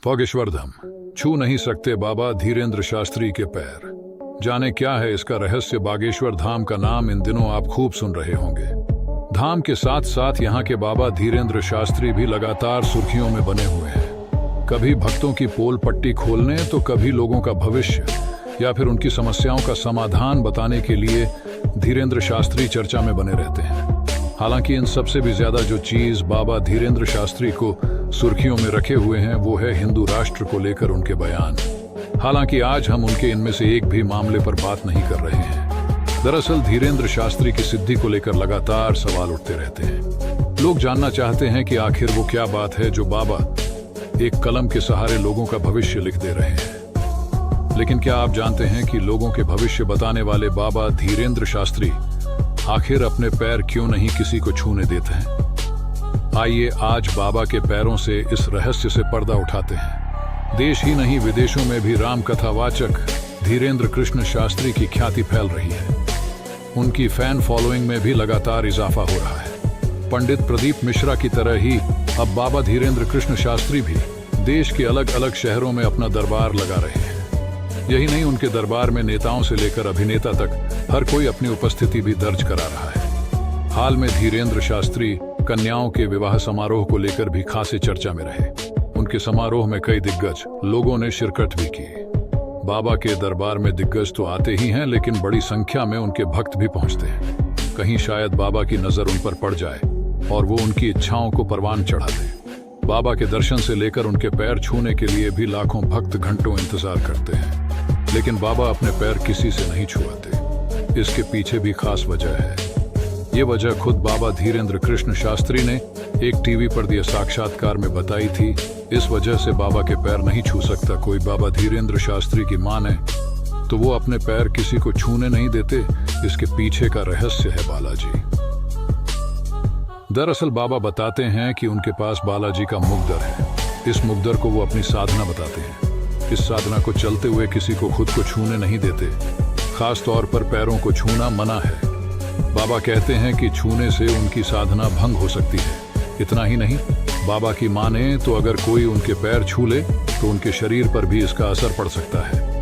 फोगेश्वर धाम छू नहीं सकते बाबा धीरेन्द्र शास्त्री के पैर। जाने क्या है इसका रहस्य। बागेश्वर धाम का नाम इन दिनों आप खूब सुन रहे होंगे। धाम के साथ साथ यहाँ के बाबा धीरेन्द्र शास्त्री भी लगातार सुर्खियों में बने हुए हैं। कभी भक्तों की पोल पट्टी खोलने तो कभी लोगों का भविष्य या फिर उनकी समस्याओं का समाधान बताने के लिए धीरेन्द्र शास्त्री चर्चा में बने रहते हैं। हालांकि इन सबसे भी ज्यादा जो चीज बाबा धीरेन्द्र शास्त्री को सुर्खियों में रखे हुए हैं वो है हिंदू राष्ट्र को लेकर उनके बयान। हालांकि आज हम उनके इनमें से एक भी मामले पर बात नहीं कर रहे हैं। दरअसल धीरेन्द्र शास्त्री की सिद्धि को लेकर लगातार सवाल उठते रहते हैं। लोग जानना चाहते हैं कि आखिर वो क्या बात है जो बाबा एक कलम के सहारे लोगों का भविष्य लिख दे रहे हैं। लेकिन क्या आप जानते हैं कि लोगों के भविष्य बताने वाले बाबा धीरेन्द्र शास्त्री आखिर अपने पैर क्यों नहीं किसी को छूने देते हैं? आइए आज बाबा के पैरों से इस रहस्य से पर्दा उठाते हैं। देश ही नहीं विदेशों में भी राम कथावाचक धीरेन्द्र कृष्ण शास्त्री की ख्याति फैल रही है। उनकी फैन फॉलोइंग में भी लगातार इजाफा हो रहा है। पंडित प्रदीप मिश्रा की तरह ही अब बाबा धीरेन्द्र कृष्ण शास्त्री भी देश के अलग अलग शहरों में अपना दरबार लगा रहे हैं। यही नहीं, उनके दरबार में नेताओं से लेकर अभिनेता तक हर कोई अपनी उपस्थिति भी दर्ज करा रहा है। हाल में धीरेन्द्र शास्त्री कन्याओं के विवाह समारोह को लेकर भी खासे चर्चा में रहे। उनके समारोह में कई दिग्गज लोगों ने शिरकत भी की। बाबा के दरबार में दिग्गज तो आते ही हैं, लेकिन बड़ी संख्या में उनके भक्त भी पहुंचते हैं। कहीं शायद बाबा की नजर उन पर पड़ जाए और वो उनकी इच्छाओं को परवान चढ़ा दे। बाबा के दर्शन से लेकर उनके पैर छूने के लिए भी लाखों भक्त घंटों इंतजार करते हैं, लेकिन बाबा अपने पैर किसी से नहीं छुआते। इसके पीछे भी खास वजह है। ये वजह खुद बाबा धीरेन्द्र कृष्ण शास्त्री ने एक टीवी पर दिए साक्षात्कार में बताई थी। इस वजह से बाबा के पैर नहीं छू सकता कोई। बाबा धीरेन्द्र शास्त्री की माने तो वो अपने पैर किसी को छूने नहीं देते। इसके पीछे का रहस्य है बालाजी। दरअसल बाबा बताते हैं कि उनके पास बालाजी का मुकद्दर है। इस मुकद्दर को वो अपनी साधना बताते हैं। इस साधना को चलते हुए किसी को खुद को छूने नहीं देते। खास तौर पर पैरों को छूना मना है। बाबा कहते हैं कि छूने से उनकी साधना भंग हो सकती है। इतना ही नहीं, बाबा की माने तो अगर कोई उनके पैर छू ले तो उनके शरीर पर भी इसका असर पड़ सकता है।